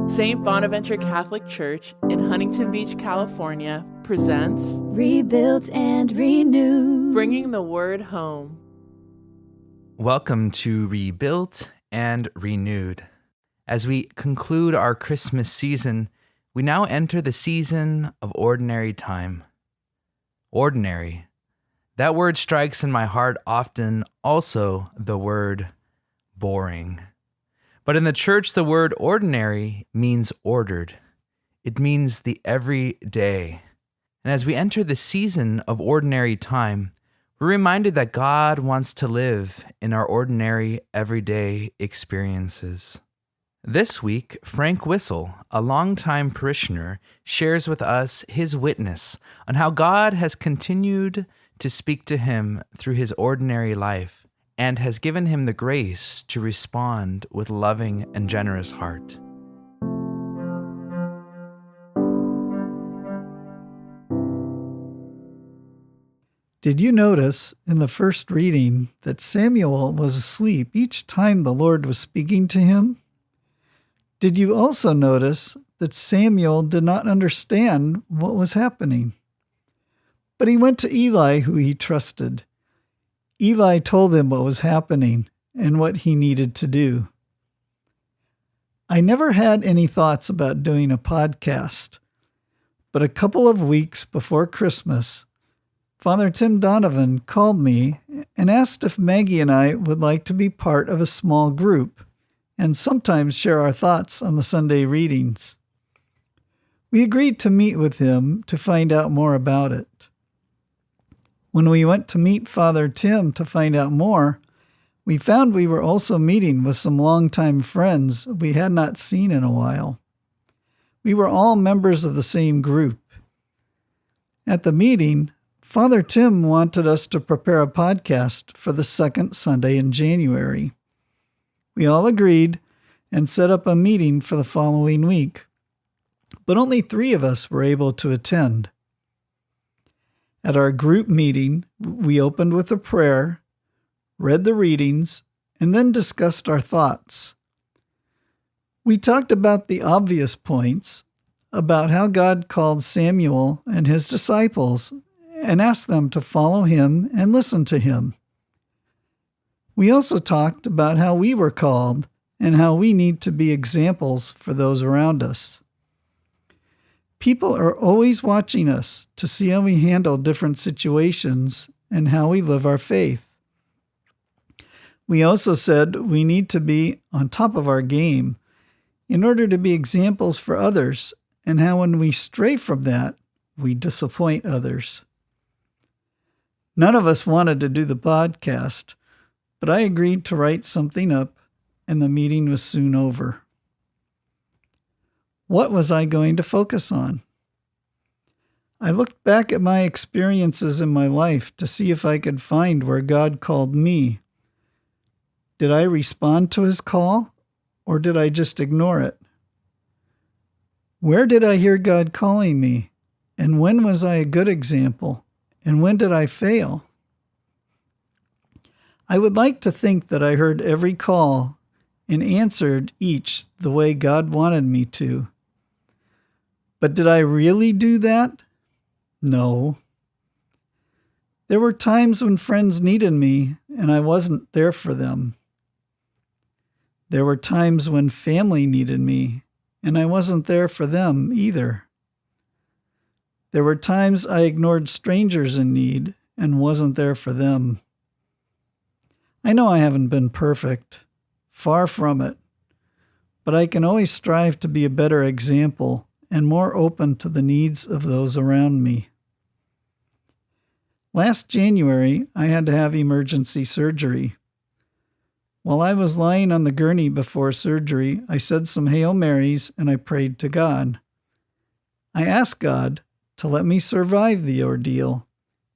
St. Bonaventure Catholic Church in Huntington Beach, California presents Rebuilt and Renewed, Bringing the Word Home. Welcome to Rebuilt and Renewed. As we conclude our Christmas season, we now enter the season of ordinary time. Ordinary. That word strikes in my heart often, also the word boring. But in the church, the word ordinary means ordered. It means the everyday. And as we enter the season of ordinary time, we're reminded that God wants to live in our ordinary, everyday experiences. This week, Frank Wissel, a longtime parishioner, shares with us his witness on how God has continued to speak to him through his ordinary life and has given him the grace to respond with loving and generous heart. Did you notice in the first reading that Samuel was asleep each time the Lord was speaking to him? Did you also notice that Samuel did not understand what was happening? But he went to Eli, who he trusted. Eli told him what was happening and what he needed to do. I never had any thoughts about doing a podcast, but a couple of weeks before Christmas, Father Tim Donovan called me and asked if Maggie and I would like to be part of a small group and sometimes share our thoughts on the Sunday readings. We agreed to meet with him to find out more about it. When we went to meet Father Tim to find out more, we found we were also meeting with some longtime friends we had not seen in a while. We were all members of the same group. At the meeting, Father Tim wanted us to prepare a podcast for the second Sunday in January. We all agreed and set up a meeting for the following week, but only 3 of us were able to attend. At our group meeting, we opened with a prayer, read the readings, and then discussed our thoughts. We talked about the obvious points, about how God called Samuel and his disciples and asked them to follow him and listen to him. We also talked about how we were called and how we need to be examples for those around us. People are always watching us to see how we handle different situations and how we live our faith. We also said we need to be on top of our game in order to be examples for others, and how when we stray from that, we disappoint others. None of us wanted to do the podcast, but I agreed to write something up, and the meeting was soon over. What was I going to focus on? I looked back at my experiences in my life to see if I could find where God called me. Did I respond to his call, or did I just ignore it? Where did I hear God calling me, and when was I a good example, and when did I fail? I would like to think that I heard every call and answered each the way God wanted me to. But did I really do that? No. There were times when friends needed me and I wasn't there for them. There were times when family needed me and I wasn't there for them either. There were times I ignored strangers in need and wasn't there for them. I know I haven't been perfect, far from it, but I can always strive to be a better example and more open to the needs of those around me. Last January, I had to have emergency surgery. While I was lying on the gurney before surgery, I said some Hail Marys and I prayed to God. I asked God to let me survive the ordeal,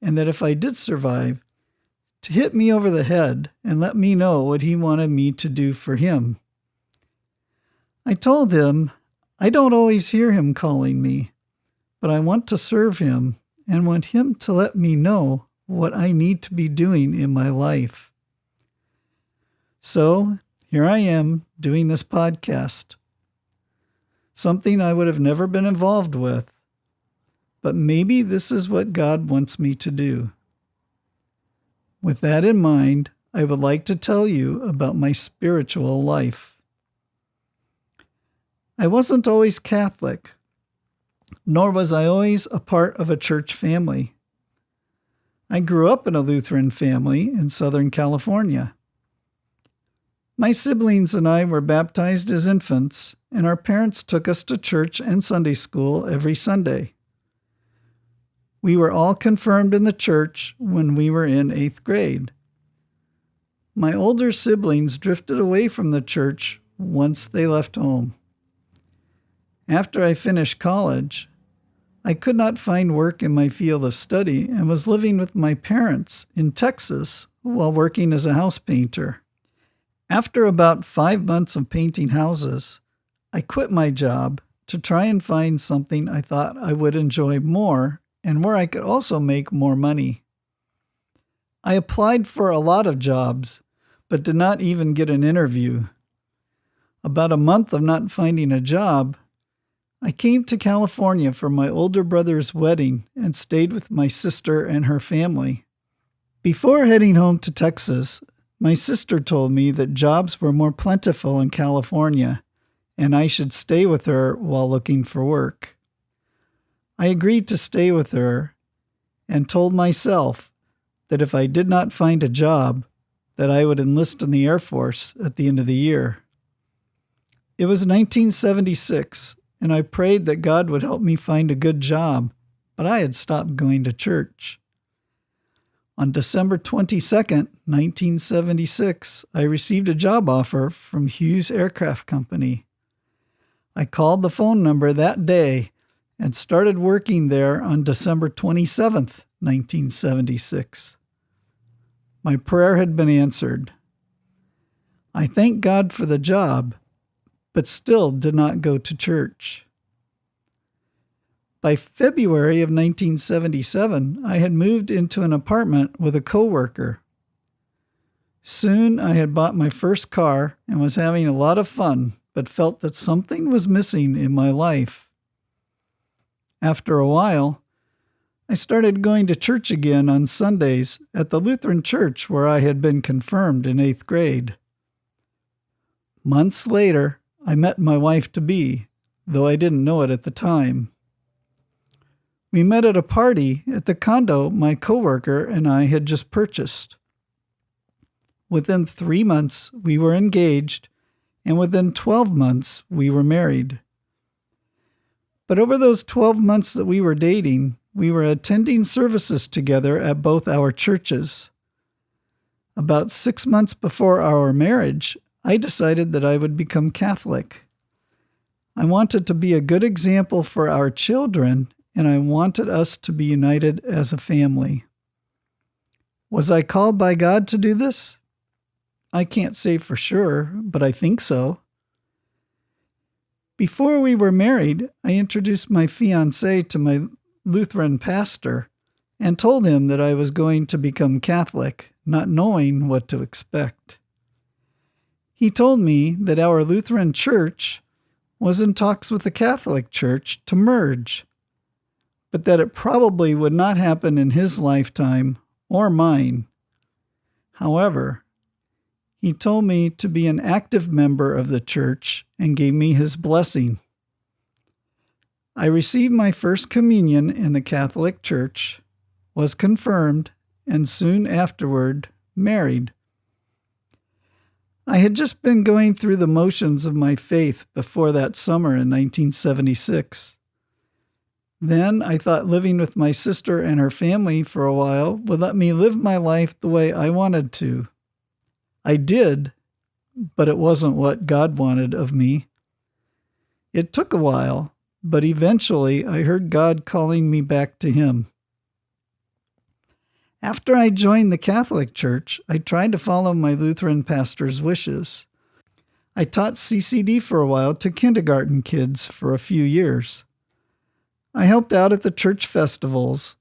and that if I did survive, to hit me over the head and let me know what he wanted me to do for him. I told him I don't always hear him calling me, but I want to serve him and want him to let me know what I need to be doing in my life. So here I am doing this podcast. something I would have never been involved with. But maybe this is what God wants me to do. With that in mind, I would like to tell you about my spiritual life. I wasn't always Catholic, nor was I always a part of a church family. I grew up in a Lutheran family in Southern California. My siblings and I were baptized as infants, and our parents took us to church and Sunday school every Sunday. We were all confirmed in the church when we were in 8th grade. My older siblings drifted away from the church once they left home. After I finished college, I could not find work in my field of study and was living with my parents in Texas while working as a house painter. After about 5 months of painting houses, I quit my job to try and find something I thought I would enjoy more and where I could also make more money. I applied for a lot of jobs, but did not even get an interview. About a month of not finding a job, I came to California for my older brother's wedding and stayed with my sister and her family. Before heading home to Texas, my sister told me that jobs were more plentiful in California, and I should stay with her while looking for work. I agreed to stay with her and told myself that if I did not find a job, that I would enlist in the Air Force at the end of the year. It was 1976, and I prayed that God would help me find a good job, but I had stopped going to church. On December 22nd, 1976, I received a job offer from Hughes Aircraft Company. I called the phone number that day and started working there on December 27th, 1976. My prayer had been answered. I thanked God for the job, but still did not go to church. By February of 1977, I had moved into an apartment with a coworker. Soon I had bought my first car and was having a lot of fun, but felt that something was missing in my life. After a while, I started going to church again on Sundays at the Lutheran church where I had been confirmed in 8th grade. Months later, I met my wife-to-be, though I didn't know it at the time. We met at a party at the condo my coworker and I had just purchased. Within 3 months, we were engaged, and within 12 months, we were married. But over those 12 months that we were dating, we were attending services together at both our churches. About 6 months before our marriage, I decided that I would become Catholic. I wanted to be a good example for our children, and I wanted us to be united as a family. Was I called by God to do this? I can't say for sure, but I think so. Before we were married, I introduced my fiancé to my Lutheran pastor and told him that I was going to become Catholic, not knowing what to expect. He told me that our Lutheran church was in talks with the Catholic Church to merge, but that it probably would not happen in his lifetime or mine. However, he told me to be an active member of the church and gave me his blessing. I received my first communion in the Catholic Church, was confirmed, and soon afterward married. I had just been going through the motions of my faith before that summer in 1976. Then I thought living with my sister and her family for a while would let me live my life the way I wanted to. I did, but it wasn't what God wanted of me. It took a while, but eventually I heard God calling me back to Him. After I joined the Catholic Church, I tried to follow my Lutheran pastor's wishes. I taught CCD for a while to kindergarten kids for a few years. I helped out at the church festivals,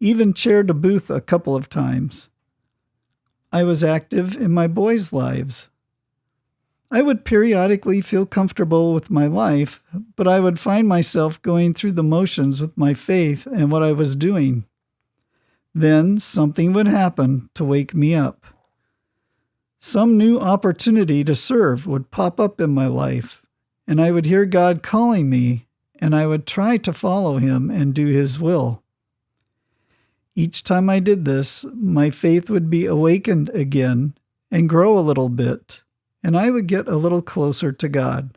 even chaired a booth a couple of times. I was active in my boys' lives. I would periodically feel comfortable with my life, but I would find myself going through the motions with my faith and what I was doing. Then something would happen to wake me up. Some new opportunity to serve would pop up in my life, and I would hear God calling me, and I would try to follow Him and do His will. Each time I did this, my faith would be awakened again and grow a little bit, and I would get a little closer to God.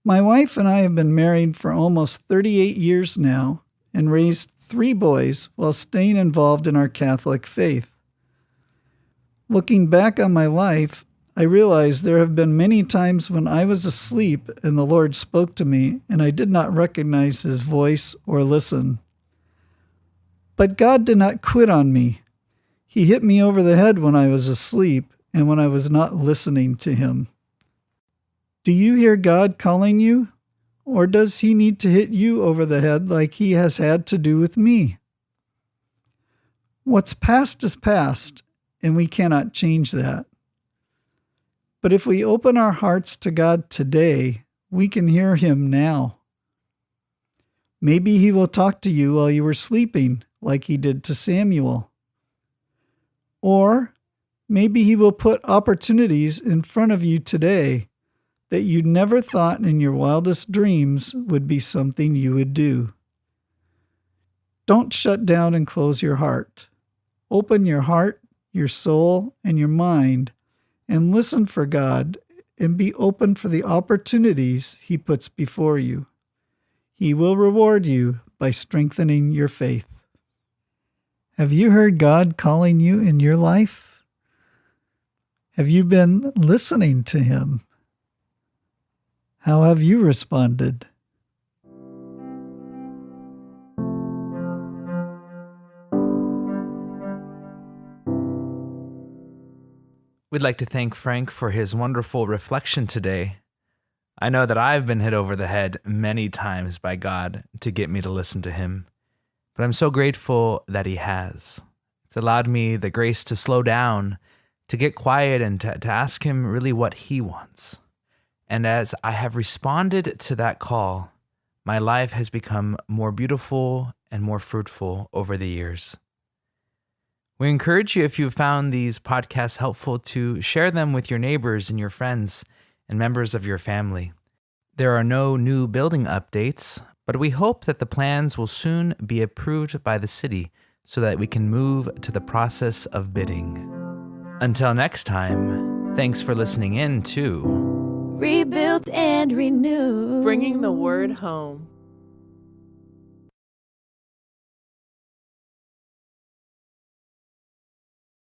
My wife and I have been married for almost 38 years now and raised 3 boys while staying involved in our Catholic faith. Looking back on my life, I realize there have been many times when I was asleep and the Lord spoke to me and I did not recognize His voice or listen. But God did not quit on me. He hit me over the head when I was asleep and when I was not listening to Him. Do you hear God calling you? Or does He need to hit you over the head like He has had to do with me? What's past is past, and we cannot change that. But if we open our hearts to God today, we can hear Him now. Maybe He will talk to you while you were sleeping, like He did to Samuel. Or maybe He will put opportunities in front of you today that you never thought in your wildest dreams would be something you would do. Don't shut down and close your heart. Open your heart, your soul, and your mind, and listen for God and be open for the opportunities He puts before you. He will reward you by strengthening your faith. Have you heard God calling you in your life? Have you been listening to Him? How have you responded? We'd like to thank Frank for his wonderful reflection today. I know that I've been hit over the head many times by God to get me to listen to Him, but I'm so grateful that He has. It's allowed me the grace to slow down, to get quiet, and to ask Him really what He wants. And as I have responded to that call, my life has become more beautiful and more fruitful over the years. We encourage you, if you found these podcasts helpful, to share them with your neighbors and your friends and members of your family. There are no new building updates, but we hope that the plans will soon be approved by the city so that we can move to the process of bidding. Until next time, thanks for listening in to Rebuilt and renewed. Bringing the word home.